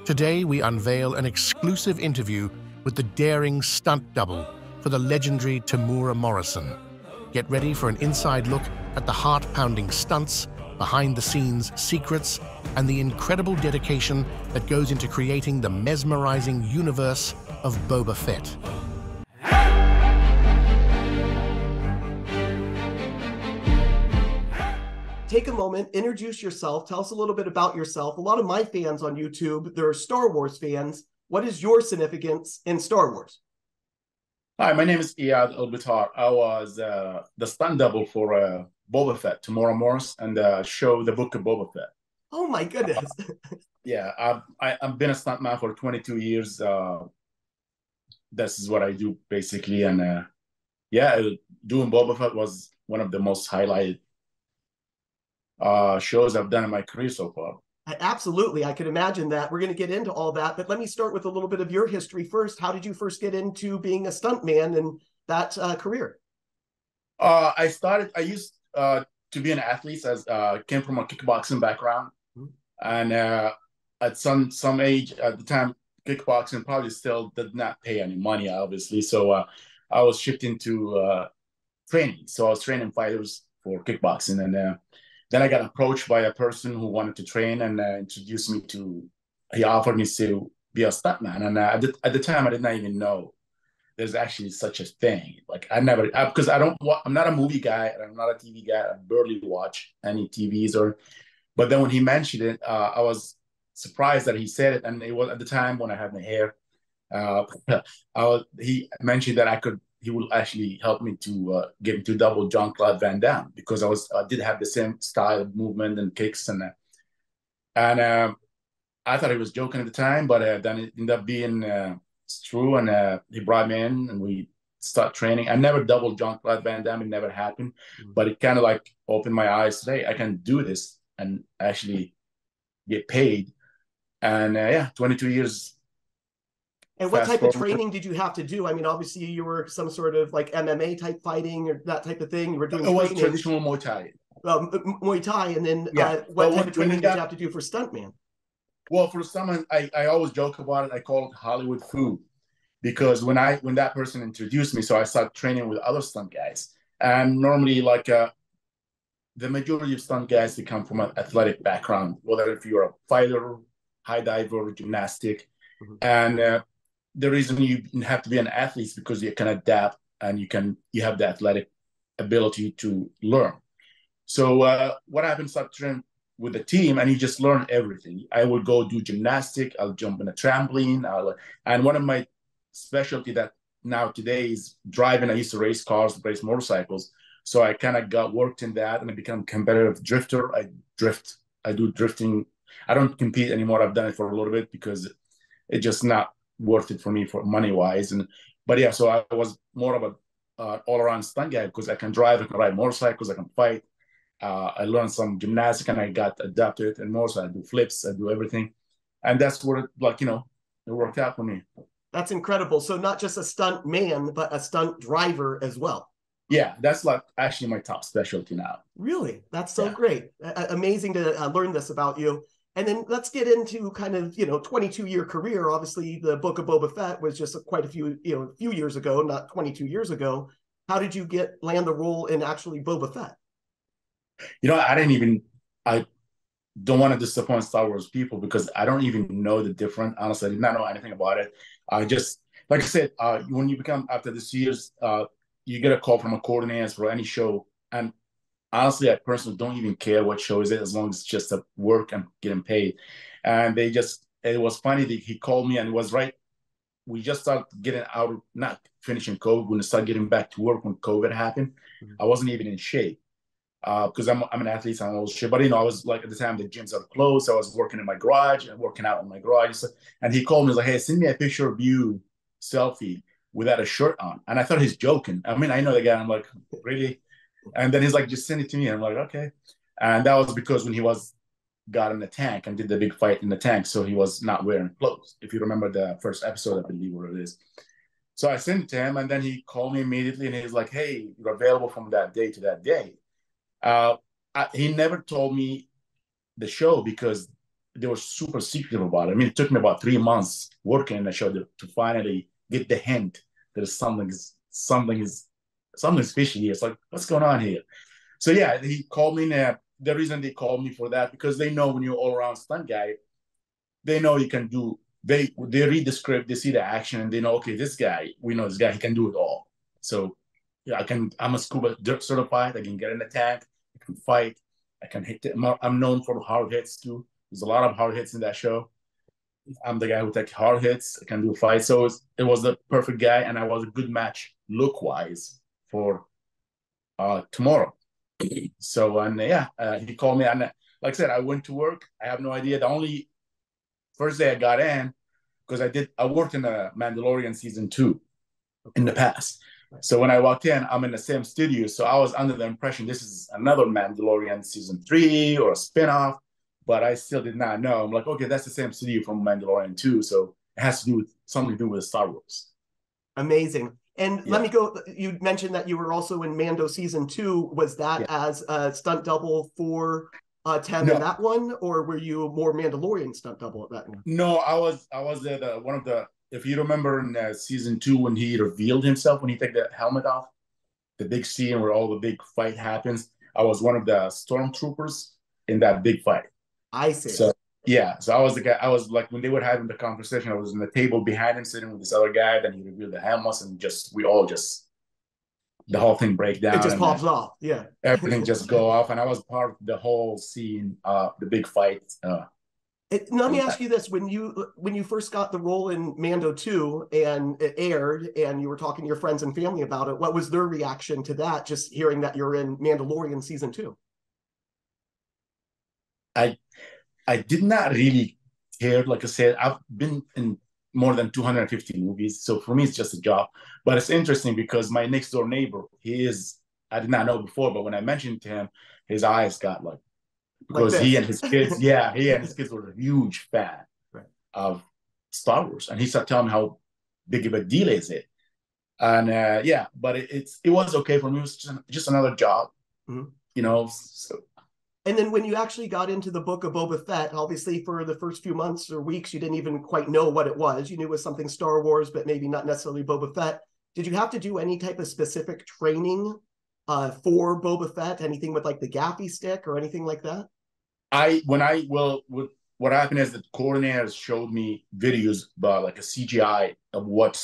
Today, we unveil an exclusive interview with the daring stunt double for the legendary Temuera Morrison. Get ready for an inside look at the heart-pounding stunts, behind-the-scenes secrets, and the incredible dedication that goes into creating the mesmerizing universe of Boba Fett. Take a moment, introduce yourself, tell us a little bit about yourself. A lot of my fans on YouTube, they're Star Wars fans. What is your significance in Star Wars? Hi, my name is Eyad Elbitar. I was the stunt double for Boba Fett, Temuera Morrison, and the show The Book of Boba Fett. Oh my goodness. Yeah, I've been a stuntman for 22 years. This is what I do basically. And yeah, doing Boba Fett was one of the most highlighted shows I've done in my career so far. Absolutely. I can imagine that. We're going to get into all that, but let me start with a little bit of your history first. How did you first get into being a stuntman and that career? I used to be an athlete, as came from a kickboxing background. And at some age at the time, kickboxing probably still did not pay any money, obviously. So I was shifting to training. So I was training fighters for kickboxing. And then I got approached by a person who wanted to train and introduced me to, he offered me to be a stuntman. And at the time, I did not even know there's actually such a thing. Like because I'm not a movie guy, and I'm not a TV guy. I barely watch any TVs but then when he mentioned it, I was surprised that he said it. And it was at the time when I had my hair, he mentioned that he will actually help me to get into double Jean-Claude Van Damme, because I did have the same style of movement and kicks. And I thought he was joking at the time, but then it ended up being true. And he brought me in and we start training. I never doubled Jean-Claude Van Damme. It never happened, but it kind of like opened my eyes today. I can do this and actually get paid. And yeah, 22 years. And what type of training did you have to do? I mean, obviously you were some sort of like MMA type fighting or that type of thing. You were doing was traditional Muay Thai. Muay Thai. And then yeah. What type of training did you have to do for stuntman? Well, for someone, I always joke about it. I call it Hollywood food, because when that person introduced me, so I started training with other stunt guys. And normally, like the majority of stunt guys, they come from an athletic background, whether if you're a fighter, high diver, gymnastic. And the reason you have to be an athlete is because you can adapt and you have the athletic ability to learn. So what happens, I train with the team and you just learn everything. I will go do gymnastic, I'll jump in a trampoline, and one of my specialty that now today is driving. I used to race cars, race motorcycles. So I kind of got worked in that and I became a competitive drifter. I do drifting. I don't compete anymore. I've done it for a little bit because it's just not worth it for me for money wise. But yeah, so I was more of a all around stunt guy because I can drive, I can ride motorcycles, I can fight. I learned some gymnastics and I got adapted and more. So I do flips, I do everything. And that's what it worked out for me. That's incredible. So not just a stunt man, but a stunt driver as well. Yeah, that's like actually my top specialty now. Really? That's so great. Amazing to learn this about you. And then let's get into kind of, 22-year career. Obviously, the Book of Boba Fett was just quite a few years ago, not 22 years ago. How did you land the role in actually Boba Fett? I don't want to disappoint Star Wars people because I don't even know the difference. Honestly, I did not know anything about it. I just, like I said, when you become, after this years, you get a call from a coordinator for any show. And honestly, I personally don't even care what show is it, as long as it's just a work and getting paid. And it was funny that he called me and it was right. We just started getting out of, not finishing COVID, when we started getting back to work when COVID happened. I wasn't even in shape because I'm an athlete, so I'm always shape. But, I was like, at the time the gyms are closed. So I was working in my garage and working out in my garage. And he called me, he was like, hey, send me a picture of you, selfie, without a shirt on. And I thought he's joking. I mean, I know the guy. I'm like, really? And then he's like, just send it to me. I'm like, okay. And that was because when he got in the tank and did the big fight in the tank, so he was not wearing clothes. If you remember the first episode, I believe what it is. So I sent it to him, and then he called me immediately, and he's like, hey, you're available from that day to that day. He never told me the show because they were super secretive about it. I mean, it took me about 3 months working in the show to finally get the hint that something's fishy here. It's like, what's going on here? So yeah, he called me. The reason they called me for that, because they know when you're all around stunt guy, they know you can do. They read the script, they see the action, and they know, okay, this guy, we know this guy, he can do it all. So yeah, I'm a scuba certified. I can get in the tank, I can fight, I can hit. I'm known for hard hits too. There's a lot of hard hits in that show. I'm the guy who takes hard hits. I can do fights. So it was the perfect guy, and I was a good match look wise for tomorrow. So and yeah, he called me, and like I said, I went to work. I have no idea. The only first day I got in, because I worked in the Mandalorian season 2 in the past. So when I walked in, I'm in the same studio. So I was under the impression this is another Mandalorian season 3 or a spinoff, but I still did not know. I'm like, okay, that's the same studio from Mandalorian 2. So it has to do with something to do with Star Wars. Amazing. And let me go. You mentioned that you were also in Mando season 2. Was that as a stunt double for Tem in that one, or were you more Mandalorian stunt double at that one? No, I was at one of the. If you remember in season 2 when he revealed himself, when he took the helmet off, the big scene where all the big fight happens, I was one of the stormtroopers in that big fight. I see. So yeah, so I was the guy. I was like, when they were having the conversation, I was in the table behind him, sitting with this other guy. Then he revealed the helmet, and the whole thing break down. It just pops off. Yeah, everything just go off, and I was part of the whole scene, the big fight. Let me ask you this: when you first got the role in Mando 2 and it aired, and you were talking to your friends and family about it, what was their reaction to that? Just hearing that you're in Mandalorian season 2. I did not really care. Like I said, I've been in more than 250 movies, so for me it's just a job. But it's interesting because my next door neighbor, I did not know before, but when I mentioned to him, his eyes got like, because he and his kids, he and his kids were a huge fan of Star Wars, and he started telling me how big of a deal is it. And but it was okay for me. It was just another job, you know. So. And then when you actually got into the Book of Boba Fett, obviously for the first few months or weeks, you didn't even quite know what it was. You knew it was something Star Wars, but maybe not necessarily Boba Fett. Did you have to do any type of specific training for Boba Fett? Anything with like the gaffy stick or anything like that? What happened is the coordinators showed me videos about like a CGI of what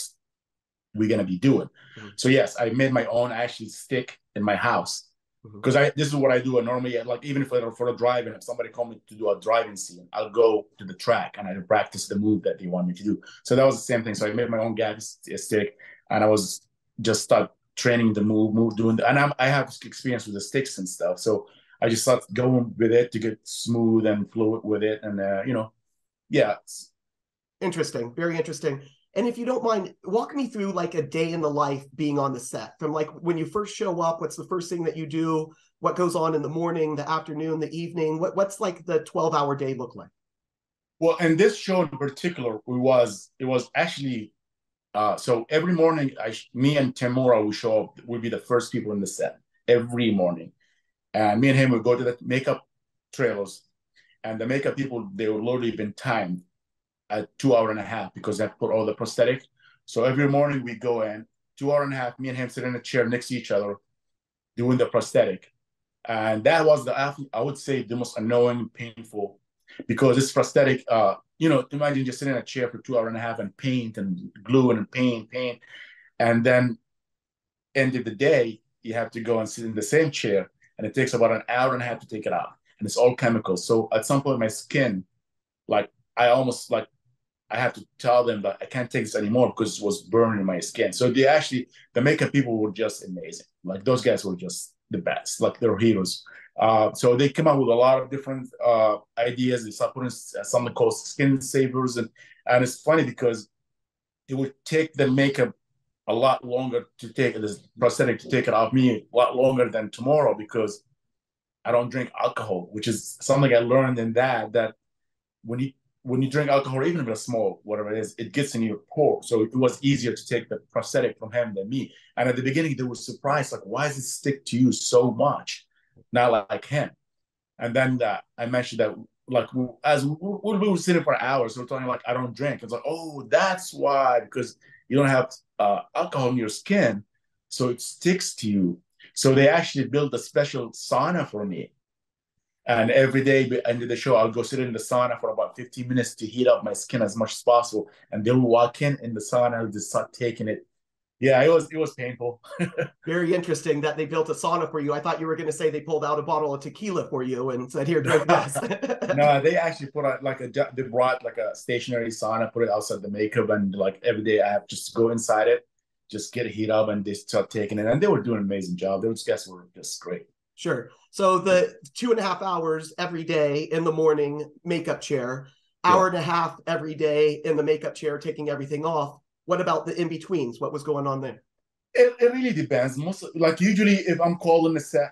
we're gonna be doing. So yes, I made my own actually stick in my house. Because this is what I do. Normally, like even if for a drive, and if somebody called me to do a driving scene, I'll go to the track and I practice the move that they want me to do. So that was the same thing. So I made my own gag stick, and I was just start training the move doing. And I have experience with the sticks and stuff. So I just started going with it to get smooth and fluid with it, and Interesting, very interesting. And if you don't mind, walk me through like a day in the life being on the set. From like when you first show up, what's the first thing that you do? What goes on in the morning, the afternoon, the evening? What's like the 12-hour day look like? Well, in this show in particular, it was actually so every morning, me and Temuera would show up. We'd be the first people in the set every morning, and me and him would go to the makeup trailers, and the makeup people, they would literally been timed at 2 hours and a half because they have put all the prosthetic. So every morning we go in 2 hours and a half, me and him sit in a chair next to each other doing the prosthetic. And that was I would say the most annoying, painful, because this prosthetic, imagine just sitting in a chair for 2 hours and a half and paint and glue and paint. And then end of the day, you have to go and sit in the same chair, and it takes about an hour and a half to take it out. And it's all chemicals. So at some point my skin, like I have to tell them that I can't take this anymore because it was burning my skin. So the makeup people were just amazing. Like those guys were just the best. Like they're heroes. So they came up with a lot of different ideas. They started putting something called skin savers, and it's funny because it would take the makeup a lot longer to take this prosthetic to take it off me a lot longer than tomorrow because I don't drink alcohol, which is something I learned in that when you drink alcohol, even if it's small, whatever it is, it gets in your pores. So it was easier to take the prosthetic from him than me. And at the beginning, they were surprised, like, why does it stick to you so much? Not like him. And then I mentioned that like we were sitting for hours, so we're talking like I don't drink. It's like, oh, that's why, because you don't have alcohol in your skin, so it sticks to you. So they actually built a special sauna for me. And every day at the end of the show, I'll go sit in the sauna for about 15 minutes to heat up my skin as much as possible. And they'll walk in the sauna and just start taking it. Yeah, it was painful. Very interesting that they built a sauna for you. I thought you were going to say they pulled out a bottle of tequila for you and said, "Here, drink this." No, they actually put out they brought like a stationary sauna, put it outside the makeup, and like every day I have just go inside it, just get it heat up, and they start taking it. And they were doing an amazing job. Those guests were just great. Sure. So the 2.5 hours every day in the morning makeup chair, hour and a half every day in the makeup chair, taking everything off. What about the in-betweens? What was going on there? It really depends. Most like usually if I'm called in the set,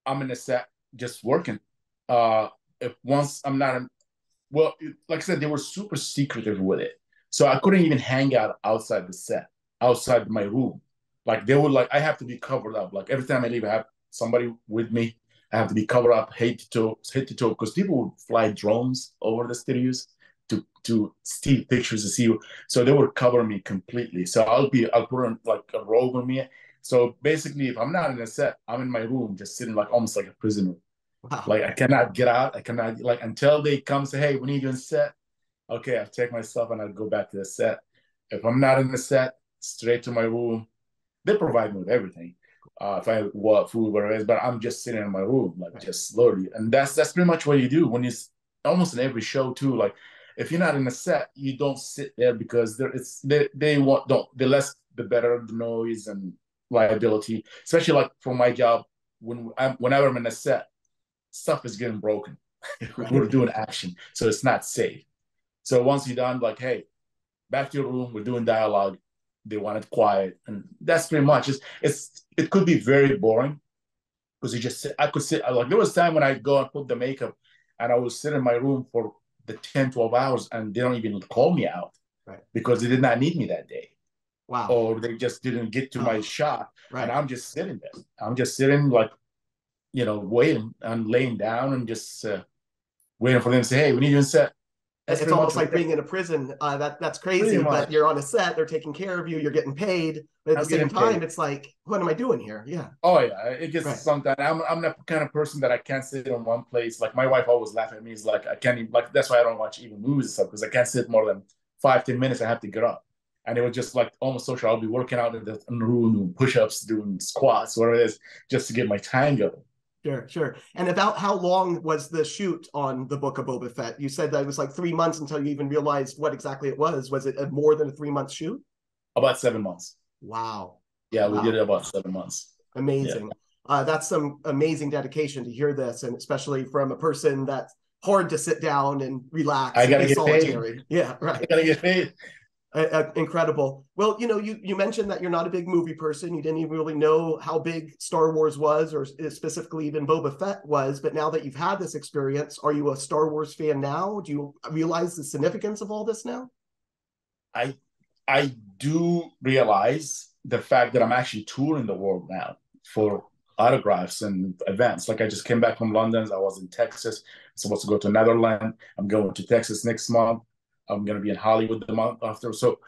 I'm in the set just working. If once I'm not in, well, like I said, they were super secretive with it. So I couldn't even hang out outside the set, outside my room. Like they would like I have to be covered up. Like every time I leave, I have somebody with me. I have to be covered up head to toe, because people would fly drones over the studios to steal pictures to see you. So they would cover me completely. So I'll put on like a robe on me. So basically, if I'm not in a set, I'm in my room just sitting like almost like a prisoner. Wow. Like I cannot get out. I cannot like until they come say, hey, we need you in set. Okay, I'll take my stuff and I'll go back to the set. If I'm not in the set, straight to my room. They provide me with everything. If I want food, whatever it is, but I'm just sitting in my room, like just slowly. And that's pretty much what you do when it's almost in every show too. Like if you're not in a set, you don't sit there because they want don't the less the better the noise and liability. Especially like for my job, whenever I'm in a set, stuff is getting broken. We're doing action, so it's not safe. So once you're done, like, hey, back to your room, we're doing dialogue. They want it quiet, and that's pretty much it could be very boring because you just sit, I could sit like there was time when I go and put the makeup and I would sit in my room for the 10-12 hours and they don't even call me out because they did not need me that day. Wow. Or they just didn't get to my shot. And I'm just sitting there. I'm just sitting like, waiting and laying down and just waiting for them to say, hey, we need you in set. It's almost like being in a prison. That's crazy, but you're on a set. They're taking care of you. You're getting paid. But at the same time, it's like, what am I doing here? Yeah. Oh yeah, it gets sometimes. I'm the kind of person that I can't sit in one place. Like my wife always laughs at me. It's like I can't even, like that's why I don't watch even movies and stuff, because I can't sit more than 5-10 minutes. I have to get up, and it was just like almost social. I'll be working out in the room, doing push-ups, doing squats, whatever it is, just to get my time going. Sure. And about how long was the shoot on the Book of Boba Fett? You said that it was like 3 months until you even realized what exactly it was. Was it a more than a 3-month shoot? About 7 months. Wow. Yeah, we did it about 7 months. Amazing. Yeah. That's some amazing dedication to hear this, and especially from a person that's hard to sit down and relax. I gotta get solitary. Paid. Yeah, right. I gotta get paid. Incredible. Well, you mentioned that you're not a big movie person. You didn't even really know how big Star Wars was, or specifically even Boba Fett was. But now that you've had this experience, are you a Star Wars fan now? Do you realize the significance of all this now? I do realize the fact that I'm actually touring the world now for autographs and events. Like I just came back from London. I was in Texas. I'm supposed to go to Netherlands. I'm going to Texas next month. I'm going to be in Hollywood the month after. So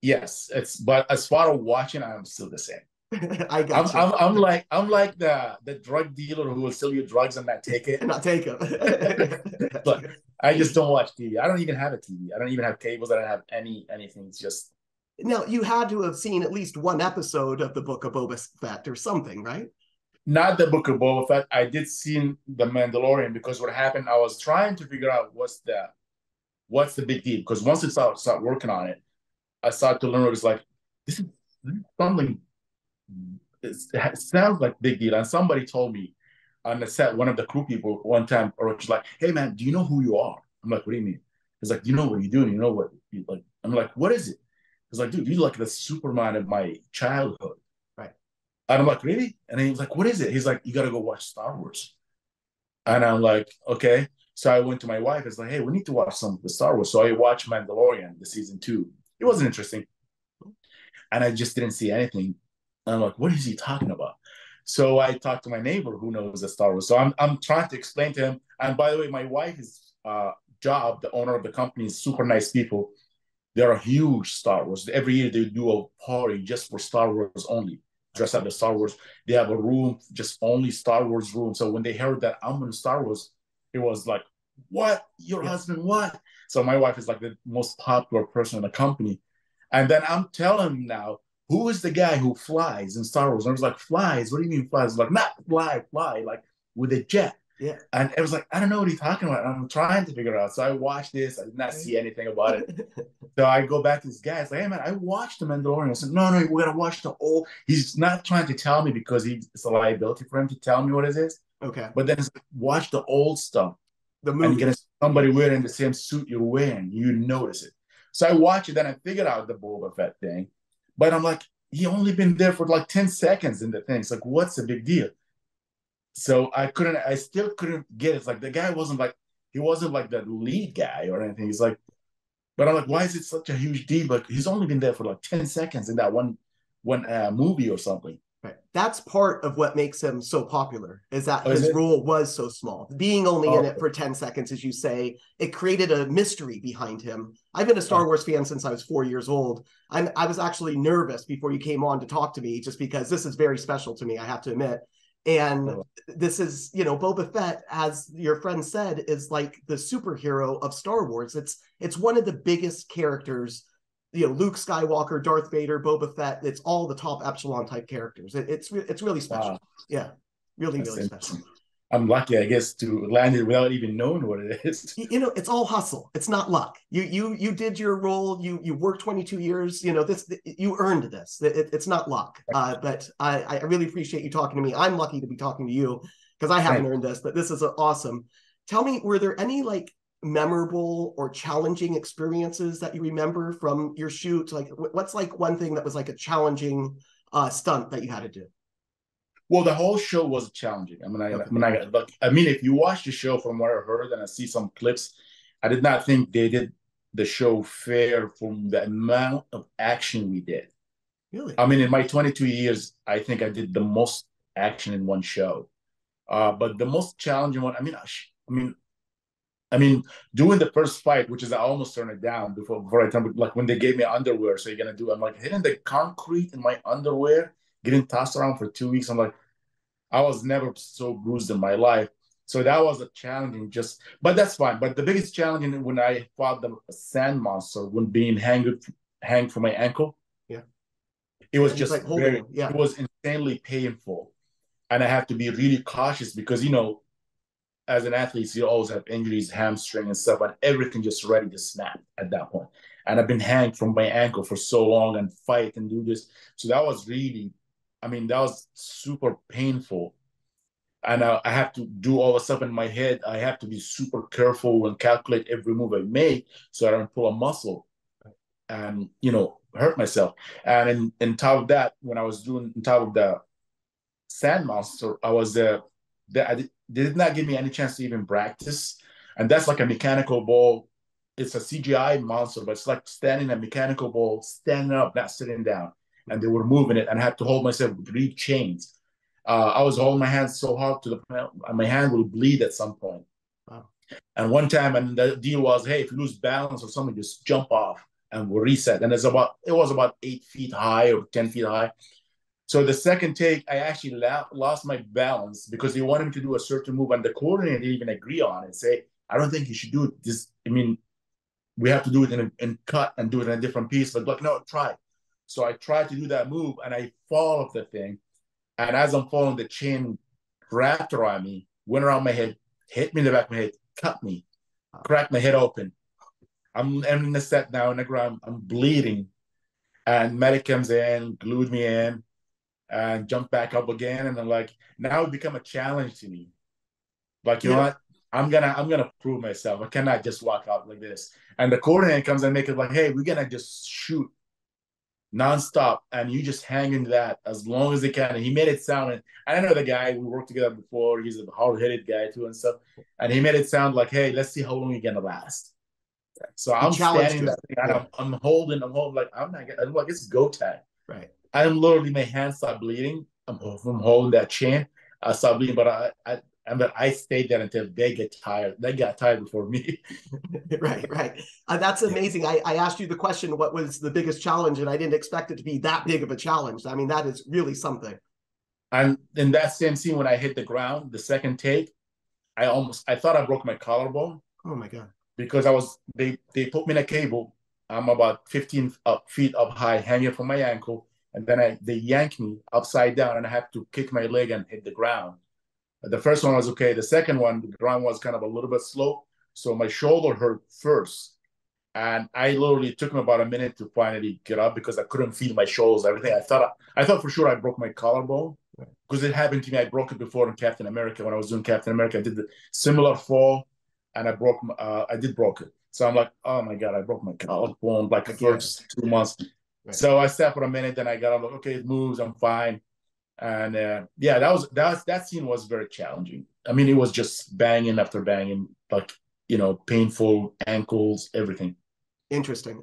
yes, but as far as watching, I'm still the same. I got you. I'm like the drug dealer who will sell you drugs and not take it. And not take it. But I just don't watch TV. I don't even have a TV. I don't even have cables. I don't have anything. It's just. Now, you had to have seen at least one episode of the Book of Boba Fett or something, right? Not the Book of Boba Fett. I did see The Mandalorian, because what happened, I was trying to figure out what's the big deal. Because once I start working on it, I started to learn it was like, this is something, it sounds like big deal. And somebody told me on the set, one of the crew people one time, or was like, hey man, do you know who you are? I'm like, what do you mean? He's like, do you know what you're doing? You know what you like? I'm like, what is it? He's like, dude, you're like the Superman of my childhood. Right. And I'm like, really? And he's like, what is it? He's like, you got to go watch Star Wars. And I'm like, okay. So I went to my wife. It's like, hey, we need to watch some of the Star Wars. So I watched Mandalorian, the season 2. It wasn't interesting. And I just didn't see anything. And I'm like, what is he talking about? So I talked to my neighbor who knows the Star Wars. So I'm trying to explain to him. And by the way, my wife is Job, the owner of the company, is super nice people. They're a huge Star Wars. Every year they do a party just for Star Wars only. Dress up the Star Wars. They have a room, just only Star Wars room. So when they heard that I'm in Star Wars, it was like, what? Your husband, what? So my wife is like the most popular person in the company. And then I'm telling him now, who is the guy who flies in Star Wars? And I was like, flies? What do you mean flies? Like, not fly, like with a jet. Yeah. And it was like, I don't know what he's talking about. And I'm trying to figure it out. So I watched this. I did not see anything about it. So I go back to this guy. It's like, hey, man, I watched The Mandalorian. I said, no, we got to watch the old. He's not trying to tell me because it's a liability for him to tell me what it is. Okay. But then it's like, watch the old stuff. The And movie. you get somebody wearing the same suit you're wearing. You notice it. So I watch it. Then I figured out the Boba Fett thing. But I'm like, he only been there for like 10 seconds in the thing. It's like, what's the big deal? So I still couldn't get it. It's like the guy he wasn't like the lead guy or anything. He's like, but I'm like, why is it such a huge deal? But he's only been there for like 10 seconds in that one movie or something. Right. That's part of what makes him so popular, is that Oh, is his it? role was so small. Being only in Oh, it for 10 seconds, as you say, it created a mystery behind him. I've been a Star Wars fan since I was 4 years old. I was actually nervous before you came on to talk to me, just because this is very special to me, I have to admit. And this is, Boba Fett, as your friend said, is like the superhero of Star Wars. It's one of the biggest characters. Luke Skywalker, Darth Vader, Boba Fett. It's all the top echelon type characters. It's really special. wow. Yeah, really, That's really special. I'm lucky, I guess, to land it without even knowing what it is. It's all hustle. It's not luck. You did your role. You worked 22 years. You earned this. It's not luck. But I really appreciate you talking to me. I'm lucky to be talking to you because I haven't earned this. But this is awesome. Tell me, were there any memorable or challenging experiences that you remember from your shoot? Like, what's one thing that was a challenging stunt that you had to do? Well, the whole show was challenging. If you watch the show, from what I heard and I see some clips, I did not think they did the show fair from the amount of action we did. Really? In my 22 years, I think I did the most action in one show. But the most challenging one, doing the first fight, which is I almost turned it down before I turned, like when they gave me underwear. So you're gonna do, I'm like hitting the concrete in my underwear, getting tossed around for 2 weeks. I'm like, I was never so bruised in my life. So that was a challenging, but that's fine. But the biggest challenge when I fought the sand monster, when being hanged from my ankle, it was just it was insanely painful, and I have to be really cautious because as an athlete, you always have injuries, hamstring and stuff, and everything just ready to snap at that point. And I've been hanged from my ankle for so long and fight and do this. So that was really, that was super painful. And I have to do all the stuff in my head. I have to be super careful and calculate every move I make so I don't pull a muscle and, hurt myself. And in top of that, when I was doing on top of the sand monster, they did not give me any chance to even practice. And that's like a mechanical ball. It's a CGI monster, but it's like standing a mechanical ball, standing up, not sitting down. And they were moving it, and I had to hold myself with 3 chains. I was holding my hands so hard to the point my hand will bleed at some point. Wow. And one time, and the deal was, hey, if you lose balance or something, just jump off and we'll reset. And it was about 8 feet high or 10 feet high. So the second take, I actually lost my balance because they wanted me to do a certain move, and the coordinator didn't even agree on it. Say, I don't think you should do this. We have to do it in cut and do it in a different piece. But like, no, try. So I tried to do that move, and I fall off the thing. And as I'm falling, the chain wrapped around me, went around my head, hit me in the back of my head, cut me, cracked my head open. I'm in the set now on the ground. I'm bleeding. And medic comes in, glued me in, and jumped back up again. And I'm like, now it become a challenge to me. Like, you know what? I'm gonna prove myself. I cannot just walk out like this. And the coordinator comes and make it like, hey, we're gonna just shoot nonstop, and you just hang in that as long as they can. And he made it sound, and I know the guy, we worked together before, he's a hard-headed guy too and stuff, and he made it sound like, hey, let's see how long you're gonna last. So I'm standing there, and I'm holding like, I'm like, it's go time. Right. I'm literally, my hands start bleeding. from holding that chain. I stopped bleeding, but I stayed there until they get tired. They got tired before me. Right, right. That's amazing. I asked you the question, what was the biggest challenge? And I didn't expect it to be that big of a challenge. I mean, that is really something. And in that same scene, when I hit the ground, the second take, I thought I broke my collarbone. Oh my God. Because they put me in a cable. I'm about 15 feet up high, hanging from my ankle. And then they yanked me upside down and I had to kick my leg and hit the ground. The first one was okay. The second one, the ground was kind of a little bit slow. So my shoulder hurt first. And I literally took me about a minute to finally get up because I couldn't feel my shoulders, everything. I thought for sure I broke my collarbone because it happened to me. I broke it before in Captain America. When I was doing Captain America, I did the similar fall and I did broke it. So I'm like, oh my God, I broke my collarbone like the first 2 months. Right. So I sat for a minute, then I got up, like, okay, it moves, I'm fine. And that scene was very challenging. I mean, it was just banging after banging, like, painful ankles, everything. Interesting.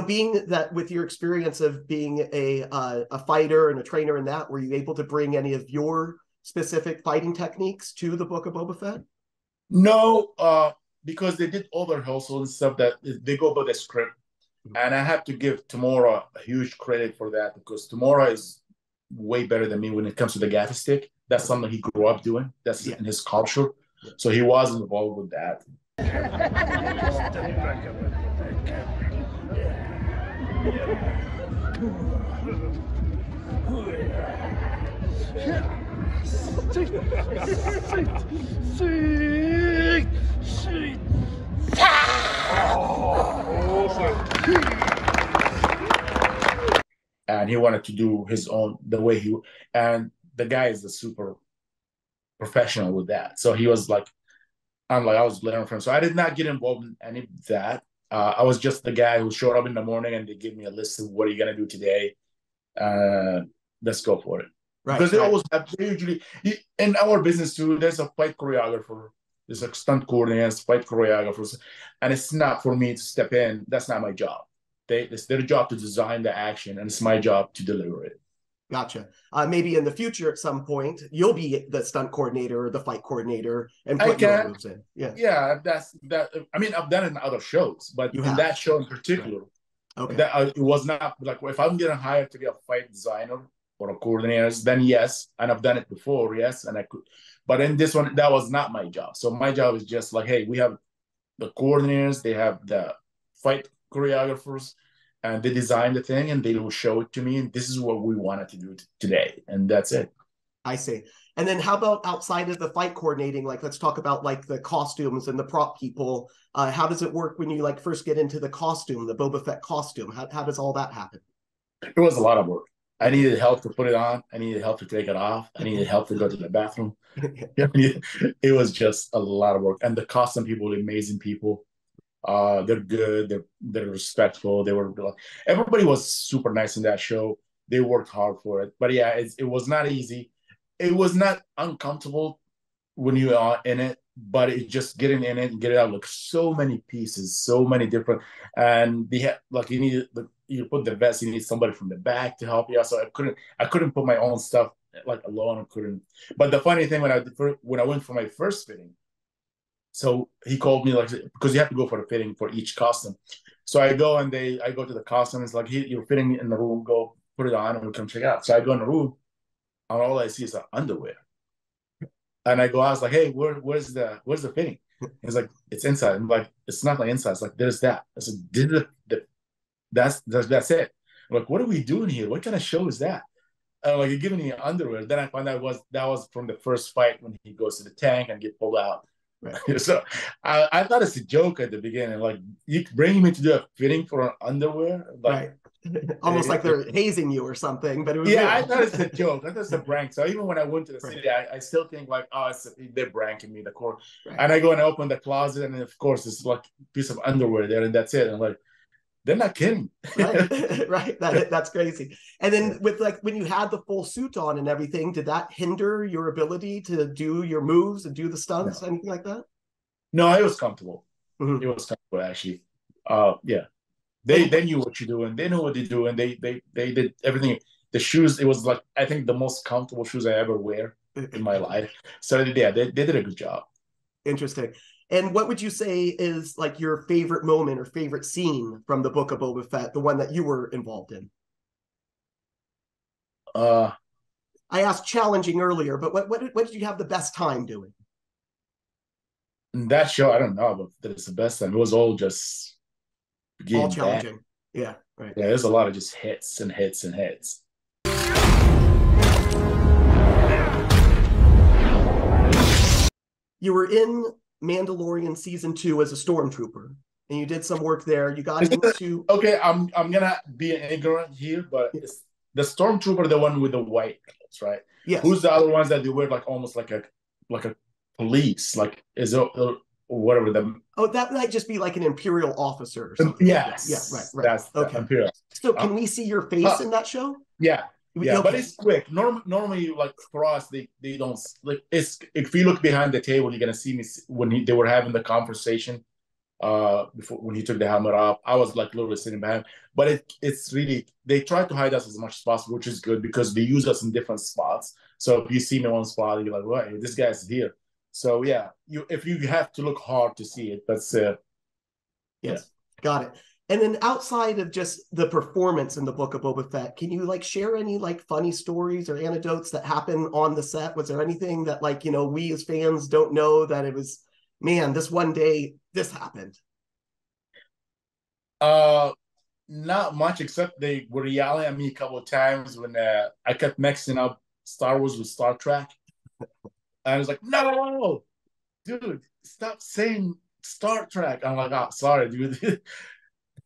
Being that with your experience of being a fighter and a trainer in that, were you able to bring any of your specific fighting techniques to the Book of Boba Fett? No, because they did all their rehearsals and stuff that they go by the script. And I have to give Temuera a huge credit for that because Temuera is way better than me when it comes to the gaffer stick. That's something he grew up doing. That's in his culture. So he was involved with that. And he wanted to do his own, the way and the guy is a super professional with that. So he was like, I was learning from him. So I did not get involved in any of that. I was just the guy who showed up in the morning and they give me a list of what are you going to do today. Let's go for it. Right, because they usually, in our business too, there's a fight choreographer, there's a stunt coordinator, fight choreographers, and it's not for me to step in. That's not my job. It's their job to design the action, and it's my job to deliver it. Gotcha. Maybe in the future at some point, you'll be the stunt coordinator or the fight coordinator and put your moves in. Yeah, that's that. I mean, I've done it in other shows, but that show in particular, it was not like if I'm getting hired to be a fight designer or a coordinator, then yes, and I've done it before, yes, and I could. But in this one, that was not my job. So my job is just like, hey, we have the coordinators, they have the fight choreographers, and they design the thing and they will show it to me. And this is what we wanted to do today. And that's it. I see. And then how about outside of the fight coordinating? Like, let's talk about like the costumes and the prop people. How does it work when you like first get into the costume, the Boba Fett costume? How does all that happen? It was a lot of work. I needed help to put it on. I needed help to take it off. I needed help to go to the bathroom. It was just a lot of work. And the costume people were amazing people. They're good. They're respectful. Everybody was super nice in that show. They worked hard for it. But yeah, it was not easy. It was not uncomfortable when you are in it, but it just getting in it and get it out. Like so many pieces, so many different, and they had like you put the vest. You need somebody from the back to help you out. So I couldn't put my own stuff like alone. I couldn't. But the funny thing when I went for my first fitting. So he called me like because you have to go for a fitting for each costume. So I go and I go to the costume. It's like you're fitting in the room. Go put it on and we come check it out. So I go in the room, and all I see is underwear. And I was like, hey, where's the fitting? He's like, it's inside. I'm like, it's not like inside. It's like there's that. I said, that's it. I'm like, what are we doing here? What kind of show is that? And like, you're giving me underwear. Then I found out that was from the first fight when he goes to the tank and get pulled out. Right. So I thought it's a joke at the beginning, like you bringing me to do a fitting for an underwear, like, right? Almost like they're hazing you or something. But it was I thought it's a joke. I thought it's a prank. So even when I went to the city, I still think like, oh, they're pranking me. And I go and I open the closet, and of course it's like a piece of underwear there, and that's it. And I'm like, they're not kidding. Right. Right. That's crazy. And then with like when you had the full suit on and everything, did that hinder your ability to do your moves and do the stunts, anything like that? No, it was comfortable. Mm-hmm. It was comfortable actually. They knew what you're doing. They knew what they're doing. They did everything. the shoes, it was like, I think the most comfortable shoes I ever wear in my life. So yeah, they did a good job. Interesting. And what would you say is like your favorite moment or favorite scene from the Book of Boba Fett, the one that you were involved in? I asked challenging earlier, but what did you have the best time doing? That show, I don't know, but that's the best time. It was all just All getting bad. challenging. Yeah, right. Yeah, there's a lot of just hits and hits and hits. You were in Mandalorian season 2 as a stormtrooper, and you did some work there. You got into Okay, I'm gonna be ignorant here, but it's the stormtrooper, the one with the white clothes, right? Yes. Who's the other ones that they wear like almost like a police, like is it whatever the that might just be like an Imperial officer or something. Yes. Yeah, right. That's okay. Imperial. So can we see your face in that show? Yeah. Yeah, Okay. but it's quick. Normally, like for us, they don't like. It's if you look behind the table, you're gonna see me when they were having the conversation. Before when he took the helmet off, I was like literally sitting behind. But it's really they try to hide us as much as possible, which is good because they use us in different spots. So if you see me in one spot, you're like, "Well, this guy's here." So yeah, if you have to look hard to see it, that's yes, yeah. Got it. And then outside of just the performance in the Book of Boba Fett, can you like share any like funny stories or anecdotes that happen on the set? Was there anything that like, we as fans don't know that it was, man, this one day this happened? Not much, except they were yelling at me a couple of times when I kept mixing up Star Wars with Star Trek. And I was like, no, dude, stop saying Star Trek. I'm like, oh, sorry, dude.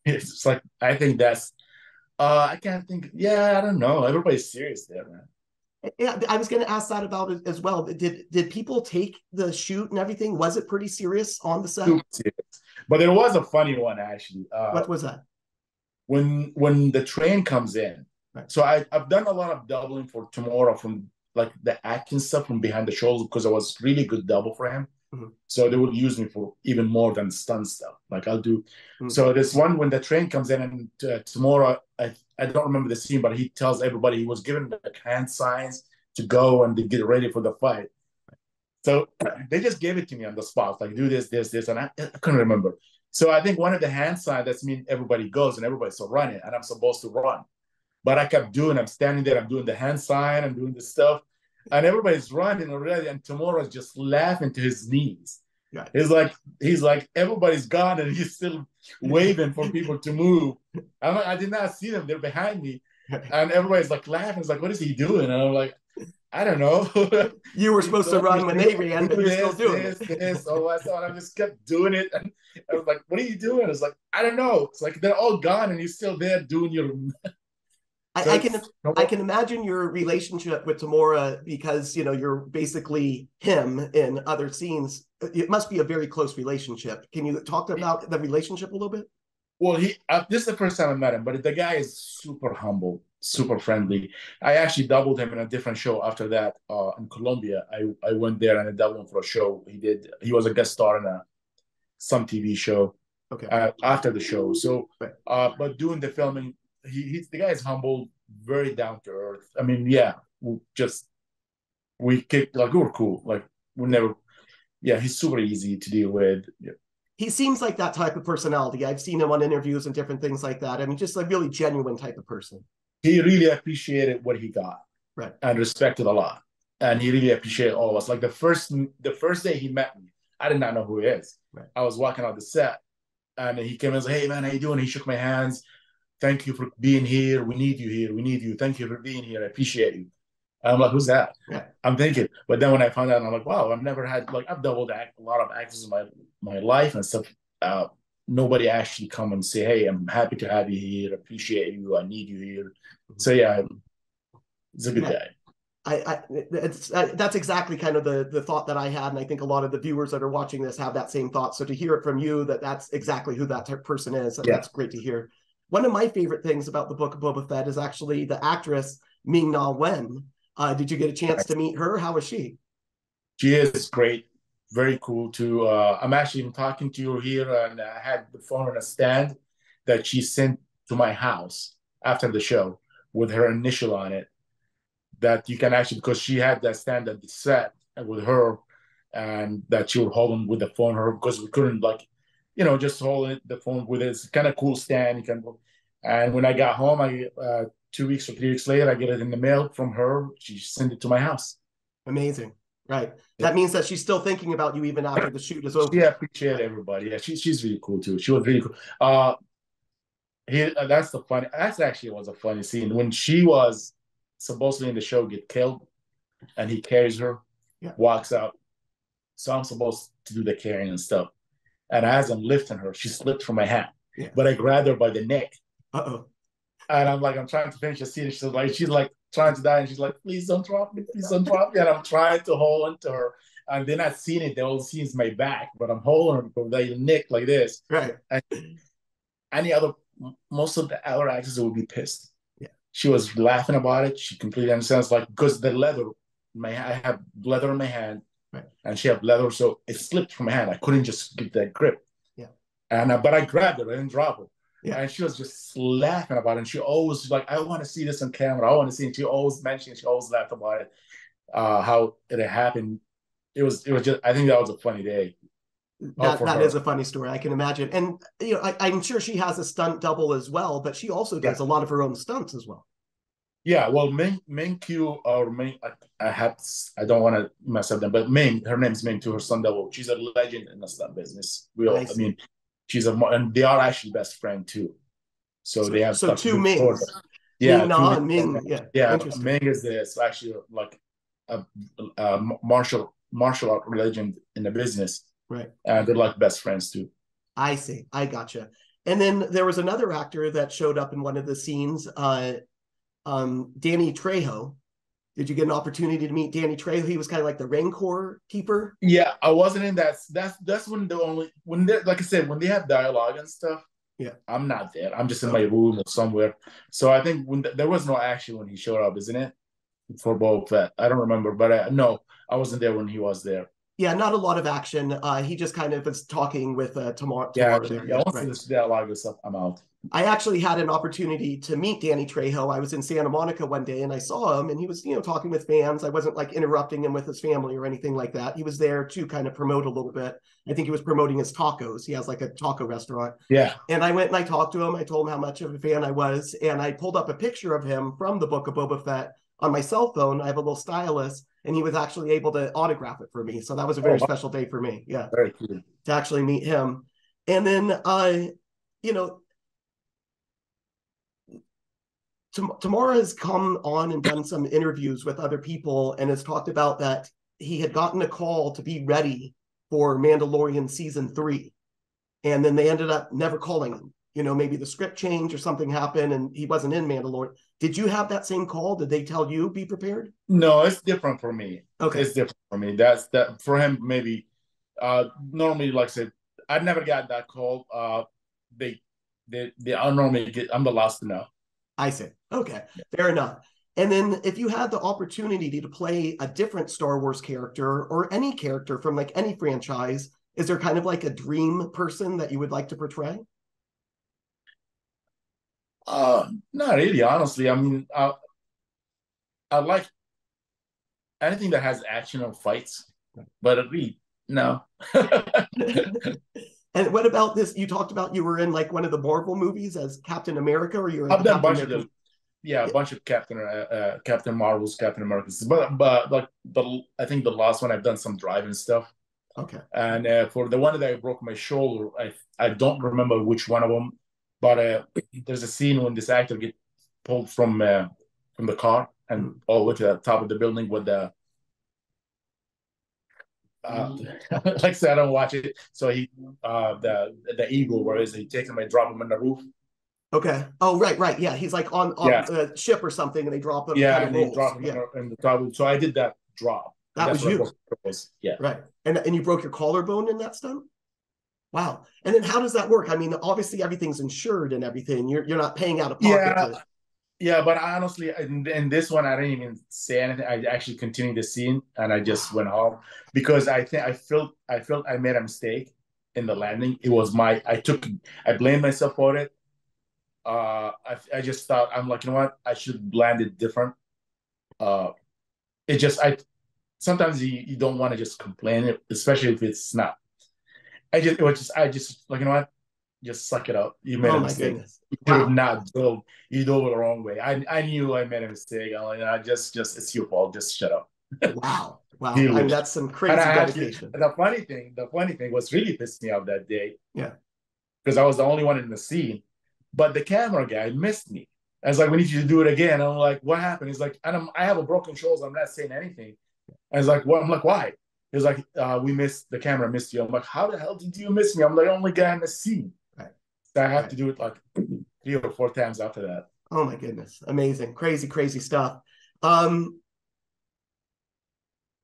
It's like I think that's I can't think. Yeah, I don't know. Everybody's serious there, man. Yeah, I was going to ask that about it as well. Did people take the shoot and everything? Was it pretty serious on the set? Super serious. But there was a funny one actually. What was that? When the train comes in. Right. So I've done a lot of doubling for Temuera from like the acting stuff from behind the shoulders because I was really good double for him. Mm-hmm. So they would use me for even more than stunt stuff. Like I'll do. Mm-hmm. So this one when the train comes in and Temuera, I don't remember the scene, but he tells everybody he was given like hand signs to go and to get ready for the fight. So they just gave it to me on the spot, like do this, and I couldn't remember. So I think one of the hand signs that's mean everybody goes and everybody's still running, and I'm supposed to run. But I kept doing, I'm standing there, I'm doing the hand sign, I'm doing the stuff. And everybody's running already, and Temuera's just laughing to his knees. Yeah. He's like, everybody's gone, and he's still waving for people to move. I did not see them; they're behind me, and everybody's like laughing. It's like, what is he doing? And I'm like, I don't know. You were supposed to run when they ran, but you're still doing this. Oh, I thought I just kept doing it, and I was like, what are you doing? It's like, I don't know. It's like they're all gone, and you're still there doing your. I can imagine your relationship with Temuera because you're basically him in other scenes. It must be a very close relationship. Can you talk about the relationship a little bit? Well, this is the first time I met him, but the guy is super humble, super friendly. I actually doubled him in a different show after that in Colombia. I went there and I doubled him for a show. He was a guest star in some TV show. Okay. After the show. So, but doing the filming. The guy is humble, very down to earth. I mean, yeah, we kicked like we were cool. Like we never, yeah, he's super easy to deal with. Yeah. He seems like that type of personality. I've seen him on interviews and different things like that. I mean, just a really genuine type of person. He really appreciated what he got, right, and respected a lot. And he really appreciated all of us. Like the first day he met me, I did not know who he is. Right. I was walking out the set, and he came and said, "Hey man, how you doing?" He shook my hands. Thank you for being here. We need you here. We need you. Thank you for being here. I appreciate you. And I'm like, who's that? Yeah. I'm thinking. But then when I found out, I'm like, wow, I've never had, like, I've doubled a lot of actors in my life and stuff. Nobody actually come and say, hey, I'm happy to have you here. Appreciate you. I need you here. So yeah, he's a good guy. That's exactly kind of the thought that I had. And I think a lot of the viewers that are watching this have that same thought. So to hear it from you, that's exactly who that person is. That's great to hear. One of my favorite things about the Book of Boba Fett is actually the actress Ming-Na Wen. Did you get a chance to meet her? How was she? She is great. Very cool too. I'm actually talking to you here, and I had the phone on a stand that she sent to my house after the show. with her initial on it that you can actually, because she had that stand at the set with her, and that she would hold him with the phone, her, because we couldn't like, just hold the phone with it. It's kind of cool stand. You can, and when I got home, 2 weeks or 3 weeks later, I get it in the mail from her. She sent it to my house. Amazing. Right. That means that she's still thinking about you even after the shoot is over. She appreciated everybody. Yeah, she's really cool too. She was really cool. That's actually was a funny scene when she was supposedly in the show get killed, and he carries her, walks out. So I'm supposed to do the carrying and stuff. And as I'm lifting her, she slipped from my hand. Yeah. But I grabbed her by the neck. Uh-oh. And I'm trying to finish the scene. She's like trying to die. And she's like, please don't drop me. Please don't drop me. And I'm trying to hold onto her. And they're not seeing it. They all see is my back. But I'm holding her from the neck like this. Right. And most of the other actors would be pissed. Yeah. She was laughing about it. She completely understands, because the leather, I have leather in my hand. Right. And she had leather, so it slipped from my hand. I couldn't just get that grip. Yeah. But I grabbed her. I didn't drop her. Yeah. And she was just laughing about it. And she always was like, I want to see this on camera. I want to see it. She always mentioned, she always laughed about it, how it had happened. It was just, I think that was a funny day. That is a funny story. I can imagine. And, I'm sure she has a stunt double as well, but she also does a lot of her own stunts as well. Yeah, well, Ming-Q, or Ming, I don't want to mess up them, but Ming, her name's Ming too, her Stunt-Double. She's a legend in the stunt business. And they are actually best friend too. So they have two Mings. Yeah, Ming. Yeah. Ming is actually like a martial art legend in the business. Right. And they're like best friends too. I see. I gotcha. And then there was another actor that showed up in one of the scenes, Danny Trejo. Did you get an opportunity to meet Danny Trejo? He was kind of like the Rancor keeper. Yeah, I wasn't in that. That's when like I said, when they have dialogue and stuff. Yeah, I'm not there. I'm just in my room or somewhere. So I think when there was no action when he showed up, isn't it? For Boba Fett, I don't remember, but no, I wasn't there when he was there. Yeah, not a lot of action. He just kind of was talking with Temuera. Once this dialogue and stuff, I'm out. I actually had an opportunity to meet Danny Trejo. I was in Santa Monica one day and I saw him, and he was, talking with fans. I wasn't like interrupting him with his family or anything like that. He was there to kind of promote a little bit. I think he was promoting his tacos. He has like a taco restaurant. Yeah. And I went and I talked to him. I told him how much of a fan I was. And I pulled up a picture of him from the Book of Boba Fett on my cell phone. I have a little stylus, and he was actually able to autograph it for me. So that was a very special day for me. Yeah. Very cool. To actually meet him. And then, Temuera has come on and done some interviews with other people and has talked about that he had gotten a call to be ready for Mandalorian season 3. And then they ended up never calling him. Maybe the script changed or something happened and he wasn't in Mandalorian. Did you have that same call? Did they tell you be prepared? No, it's different for me. Okay. It's different for me. That's that for him, maybe. Normally, like I said, I never got that call. They normally get, I'm the last to know. I see. Okay, fair enough. And then if you had the opportunity to play a different Star Wars character or any character from like any franchise, is there kind of like a dream person that you would like to portray? Not really, honestly. I mean, I like anything that has action or fights, but really, no. And what about this? You talked about you were in like one of the Marvel movies as Captain America, or you're in I've done a bunch of them. Yeah, a bunch of Captain Marvel's, Captain America's, but like I think the last one I've done some driving stuff. Okay. And for the one that I broke my shoulder, I don't remember which one of them, but there's a scene when this actor gets pulled from the car and all the way to the top of the building with the like I said, I don't watch it. So he the eagle, where is he takes him and drop him on the roof. Okay. Oh, right. Yeah, he's like on a ship or something, and they drop him. Yeah, and they drop him in the top. So I did that drop. That was you. Yeah. Right. And you broke your collarbone in that stunt? Wow. And then how does that work? I mean, obviously everything's insured and everything. You're not paying out of pocket. Yeah, but honestly, in this one, I didn't even say anything. I actually continued the scene, and I just went home because I felt I made a mistake in the landing. It was I blamed myself for it, I just thought, I'm like, you know what, I should land it different. It just I sometimes you don't want to just complain, especially if it's not. I just like, you know what, just suck it up. You made Oh a my mistake. goodness. You should have Wow. not dove. You dove it the wrong way. I knew I made a mistake. I just it's your fault. Just shut up. Wow. Wow. Deal I mean, with it. that's some And I crazy had to, dedication. the funny thing was really pissed me off that day Yeah. because I was the only one in the scene. But the camera guy missed me. I was like, we need you to do it again. I'm like, what happened? He's like, I have a broken shoulder. I'm not saying anything. I was like, what? I'm like, why? He was like, the camera missed you. I'm like, how the hell did you miss me? I'm the only guy in the scene. Right. So I had Right. to do it like 3 or 4 times after that. Oh my goodness. Amazing. Crazy, crazy stuff. Um,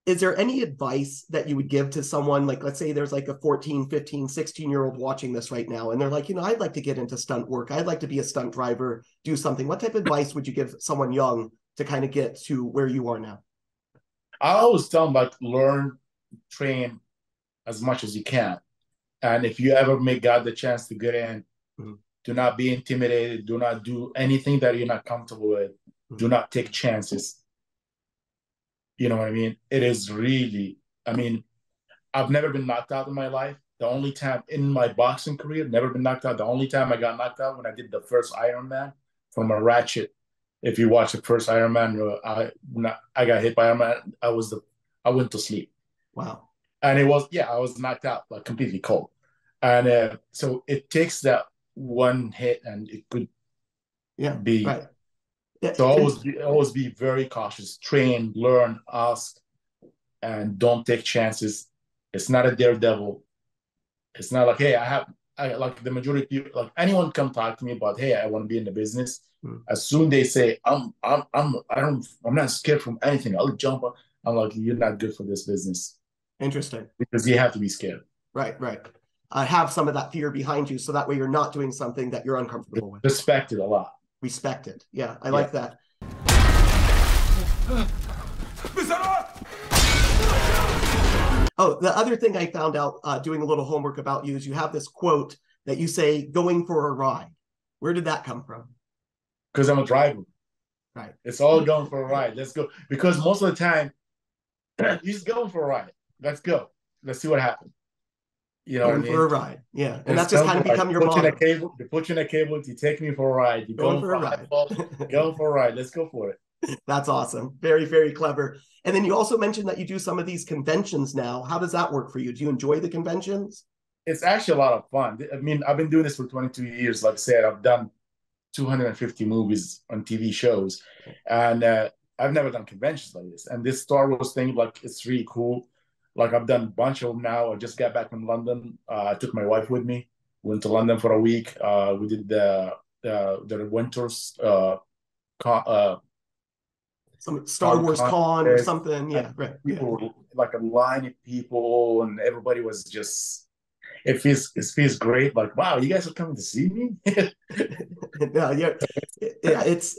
is there any advice that you would give to someone, like, let's say there's like a 14, 15, 16-year-old watching this right now, and they're like, I'd like to get into stunt work. I'd like to be a stunt driver, do something. What type of advice would you give someone young to kind of get to where you are now? I always tell them, like, learn, train as much as you can. And if you ever make God the chance to get in, mm-hmm. do not be intimidated. Do not do anything that you're not comfortable with. Mm-hmm. Do not take chances. You know what I mean? It is really, I mean, I've never been knocked out in my life. The only time in my boxing career, never been knocked out. The only time I got knocked out when I did the first Ironman from a ratchet. If you watch the first Ironman, I got hit by Ironman. I went to sleep. Wow. And I was knocked out, like completely cold. And so it takes that one hit, and it could be. Right. So always be very cautious. Train, learn, ask, and don't take chances. It's not a daredevil. It's not like, hey, I like the majority of people, like anyone come talk to me about, hey, I want to be in the business. As soon they say, I'm not scared from anything. I'll jump up. I'm like, you're not good for this business. Interesting. Because you have to be scared. Right, right. Have some of that fear behind you, so that way you're not doing something that you're uncomfortable with. Respect it a lot. Respect it. Yeah, I like that. Oh, the other thing I found out doing a little homework about you is you have this quote that you say, going for a ride. Where did that come from? Because I'm a driver. Right. It's all going for a ride. Let's go. Because most of the time, you're just going for a ride. Let's go. Let's see what happens. You know going what I mean? for a ride. Yeah. And that's just kind of become your motto. They put you in a cable, you take me for a ride. You're going for a ride. Go for a ride. Let's go for it. That's awesome. Very, very clever. And then you also mentioned that you do some of these conventions now. How does that work for you? Do you enjoy the conventions? It's actually a lot of fun. I mean, I've been doing this for 22 years. Like I said, I've done 250 movies on TV shows. And I've never done conventions like this. And this Star Wars thing, like, it's really cool. Like, I've done a bunch of them now. I just got back from London. I took my wife with me. Went to London for a week. We did the Winters some Star Wars con or something. Yeah, right. People, like a line of people, and everybody was just. It feels great. Like, wow, you guys are coming to see me. No, yeah, it's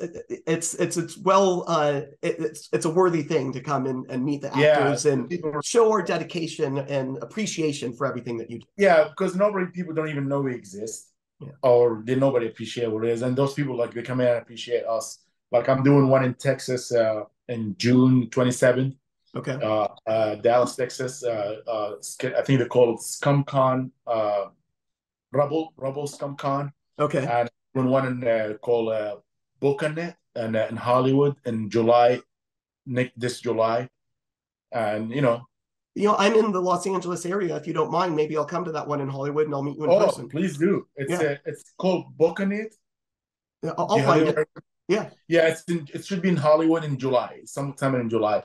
a worthy thing to come and meet the actors and show our dedication and appreciation for everything that you do. Yeah, because people don't even know we exist, or nobody appreciate what it is, and those people, like, they come in and appreciate us. Like, I'm doing one in Texas in June 27th. Okay. Dallas, Texas. I think they call it ScumCon, Rubble ScumCon. Okay. And one called Bocanet and in Hollywood in July, this July. And I'm in the Los Angeles area. If you don't mind, maybe I'll come to that one in Hollywood and I'll meet you in person. Please do. It's called Bocanet. I'll find it. Yeah. Yeah, it should be in Hollywood in July, sometime in July.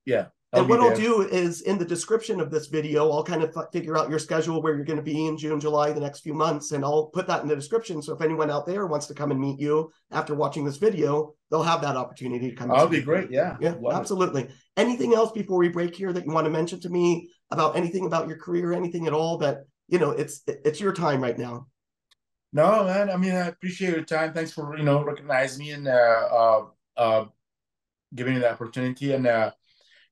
Yeah. And what I'll do is, in the description of this video, I'll kind of figure out your schedule, where you're going to be in June, July, the next few months, and I'll put that in the description. So if anyone out there wants to come and meet you after watching this video, they'll have that opportunity to come. That'll be great. Yeah. Yeah, absolutely. Anything else before we break here that you want to mention to me about anything about your career, anything at all that, it's your time right now? No, man. I mean, I appreciate your time. Thanks for, recognizing me and giving me the opportunity. And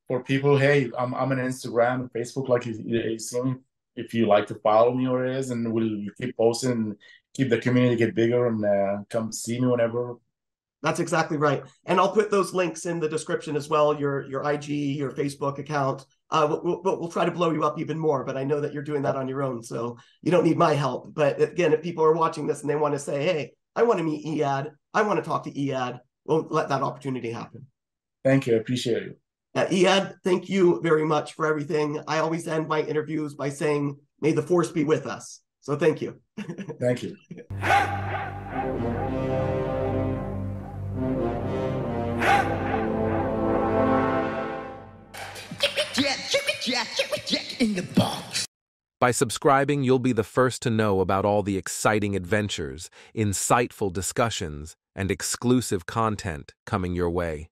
for people, hey, I'm on Instagram and Facebook, like you see me, if you like to follow me or it is, and we'll keep posting. keep the community get bigger and come see me whenever. That's exactly right. And I'll put those links in the description as well, your IG, your Facebook account. We'll try to blow you up even more, but I know that you're doing that on your own, so you don't need my help. But again, if people are watching this and they want to say, hey, I want to meet Eyad, I want to talk to Eyad, we'll let that opportunity happen. Thank you. I appreciate you. Eyad, thank you very much for everything. I always end my interviews by saying, may the force be with us. So thank you. Thank you. In the box. By subscribing, you'll be the first to know about all the exciting adventures, insightful discussions, and exclusive content coming your way.